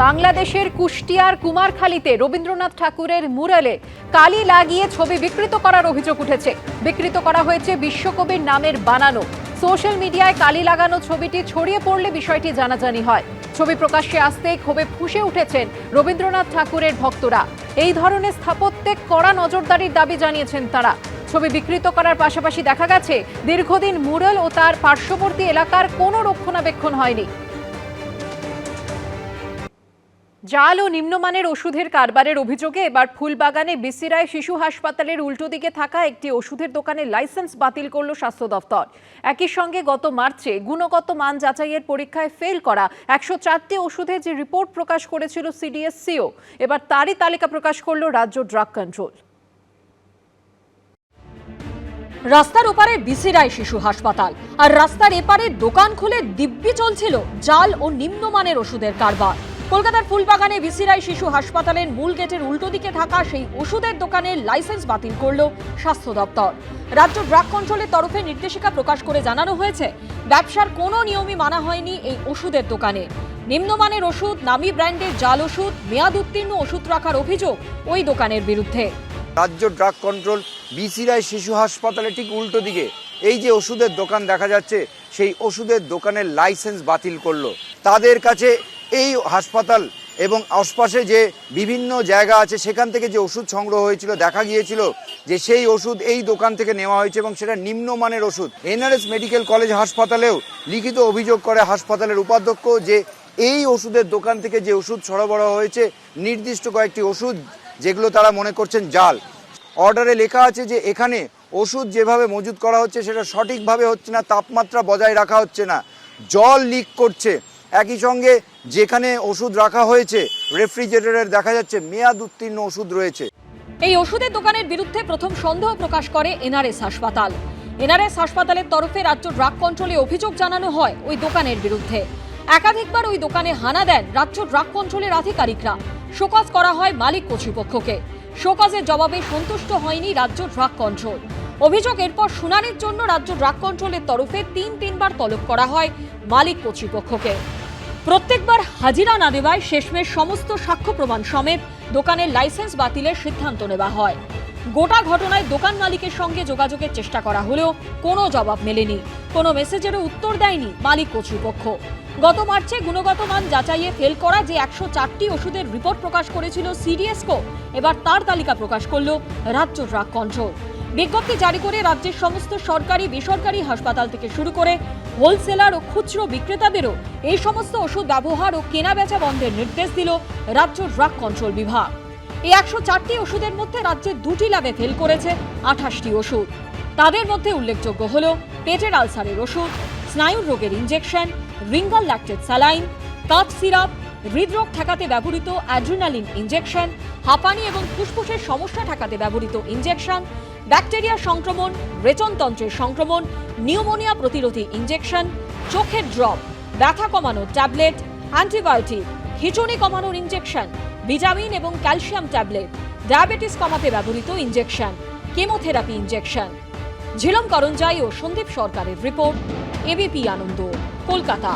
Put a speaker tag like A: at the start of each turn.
A: বাংলাদেশের কুষ্টিয়ার কুমারখালীতে রবীন্দ্রনাথ ঠাকুরের মুরালে কালি লাগিয়ে ছবি বিকৃত করার অভিযোগ উঠেছে। বিকৃত করা হয়েছে বিশ্বকবির নামের বানানো। সোশ্যাল মিডিয়ায় কালি লাগানো ছবিটি ছড়িয়ে পড়লে বিষয়টি জানাজানি হয়। ছবি প্রকাশ্যে আসতেই ক্ষোভে ফুঁসে উঠেছেন রবীন্দ্রনাথ ঠাকুরের ভক্তরা। এই ধরনের স্থাপত্যে কড়া নজরদারির দাবি জানিয়েছেন তারা। ছবি বিকৃত করার পাশাপাশি দেখা গেছে দীর্ঘদিন মুরাল ও তার পার্শ্ববর্তী এলাকার কোনো রক্ষণাবেক্ষণ হয়নি। জাল ও নিম্নমানের ওষুধের কারবারের অভিযোগে এবার ফুলবাগানে বিসিরায় শিশু হাসপাতালের উল্টো দিকে থাকা একটি ওষুধের দোকানের লাইসেন্স বাতিল করল স্বাস্থ্য দপ্তর। একই সঙ্গে গত মার্চে গুণগত মান যাচাইয়ের পরীক্ষায় ফেল করা 104টি ওষুধের যে রিপোর্ট প্রকাশ করেছিল সিডিএসসিও, এবার তারই তালিকা প্রকাশ করল রাজ্য ড্রাগ কন্ট্রোল।
B: রাস্তার ওপারে বিসিরায় শিশু হাসপাতাল আর রাস্তার এপারে দোকান খুলে দিব্যি চলছিল জাল ও নিম্নমানের ওষুধের কারবার। কলকাতার ফুলবাগানে বিসিরায় শিশু হাসপাতালের মূল গেটের উল্টো দিকে থাকা সেই ওষুধের দোকানের লাইসেন্স বাতিল করল স্বাস্থ্য দপ্তর। রাজ্য ড্রাগ কন্ট্রোলের তরফে নির্দেশিকা প্রকাশ করে জানানো হয়েছে, ব্যবসার কোনো নিয়মই মানা হয়নি এই ওষুধের দোকানে। নিম্নমানের ওষুধ, নামী ব্র্যান্ডের জাল ওষুধ, মেয়াদ উত্তীর্ণ ওষুধ রাখার অভিযোগ ওই দোকানের বিরুদ্ধে।
C: রাজ্য ড্রাগ কন্ট্রোল বিসিরায় শিশু হাসপাতালে ঠিক উল্টো দিকে এই যে ওষুধের দোকান দেখা যাচ্ছে, সেই ওষুধের দোকানের লাইসেন্স বাতিল করলো। তাদের কাছে এই হাসপাতাল এবং আশপাশে যে বিভিন্ন জায়গা আছে সেখান থেকে যে ওষুধ সংগ্রহ হয়েছিল, দেখা গিয়েছিল যে সেই ওষুধ এই দোকান থেকে নেওয়া হয়েছে এবং সেটা নিম্নমানের ওষুধ। এনআরএস মেডিকেল কলেজ হাসপাতালেও লিখিত অভিযোগ করে হাসপাতালের উপাধ্যক্ষ যে এই ওষুধের দোকান থেকে যে ওষুধ সরবরাহ হয়েছে, নির্দিষ্ট কয়েকটি ওষুধ যেগুলো তারা মনে করছেন জাল। অর্ডারে লেখা আছে যে এখানে ওষুধ যেভাবে মজুত করা হচ্ছে সেটা সঠিকভাবে হচ্ছে না, তাপমাত্রা বজায় রাখা হচ্ছে না, জল লিক করছে। একই সঙ্গে যেখানে ওষুধ রাখা হয়েছে রেফ্রিজারেটরে দেখা যাচ্ছে মেয়াদ উত্তীর্ণ ওষুধ রয়েছে।
B: এই ওষুধের দোকানের বিরুদ্ধে প্রথম সন্দেহ প্রকাশ করে এনআরএস হাসপাতাল। এনআরএস হাসপাতালের তরফে রাজ্য ড্রাগ কন্ট্রোলে অভিযোগ জানানো হয় ওই দোকানের বিরুদ্ধে। একাধিকবার ওই দোকানে হানা দেন রাজ্য ড্রাগ কন্ট্রোলের আধিকারিকরা। শোকজ করা হয় মালিক কর্তৃপক্ষকে। শোকজের জবাবে সন্তুষ্ট হয়নি রাজ্য ড্রাগ কন্ট্রোল। অভিযোগ এরপর শুনানির জন্য রাজ্য ড্রাগ কন্ট্রোলের তরফে তিনবার তলব করা হয় মালিক কর্তৃপক্ষকে। প্রত্যেকবার হাজিরা না দেওয়ায় শেষমেশ সমস্ত সাক্ষ্য প্রমাণ সমেত দোকানের লাইসেন্স বাতিলের সিদ্ধান্ত নেওয়া হয়। গোটা ঘটনায় দোকান মালিকের সঙ্গে যোগাযোগের চেষ্টা করা হলেও কোনো জবাব মেলেনি, কোনো মেসেজেরও উত্তর দেয়নি মালিক কর্তৃপক্ষ। গত মার্চে গুণগত মান যাচাইয়ে ফেল করা যে 104টি ওষুধের রিপোর্ট প্রকাশ করেছিল সিডিএসকো, এবার তার তালিকা প্রকাশ করল রাজ্য ড্রাগ কন্ট্রোল। বিজ্ঞপ্তি জারি করে রাজ্যের সমস্ত সরকারি বেসরকারি হাসপাতাল থেকে শুরু করে হোলসেলার ও খুচরো বিক্রেতাদেরও এই সমস্ত ওষুধ ব্যবহার ও কেনাবেচা বন্ধের নির্দেশ দিল রাজ্য ড্রাগ কন্ট্রোল বিভাগ। এই 104টি ওষুধের মধ্যে রাজ্যে 2টি ল্যাবে ফেল করেছে 28টি ওষুধ। তাদের মধ্যে উল্লেখযোগ্য হল পেটের আলসারের ওষুধ, স্নায়ুর রোগের injection, রিঙ্গাল lactate saline, cough syrup, হৃদরোগ ঠেকাতে ব্যবহৃত অ্যাড্রিনালিন ইনজেকশন, হাঁপানি এবং ফুসফুসের সমস্যা ঠেকাতে ব্যবহৃত ইনজেকশন, ব্যাকটেরিয়া সংক্রমণ, রেচনতন্ত্রের সংক্রমণ, নিউমোনিয়া প্রতিরোধী ইনজেকশন, চোখের ড্রপ, ব্যথা কমানোর ট্যাবলেট, অ্যান্টিবায়োটিক, খিঁচুনি কমানোর ইনজেকশন, ভিটামিন এবং ক্যালসিয়াম ট্যাবলেট, ডায়াবেটিস কমাতে ব্যবহৃত injection, chemotherapy injection. Jhilam Karanjai ও সন্দীপ সরকারের রিপোর্ট, এবিপি আনন্দ, কলকাতা।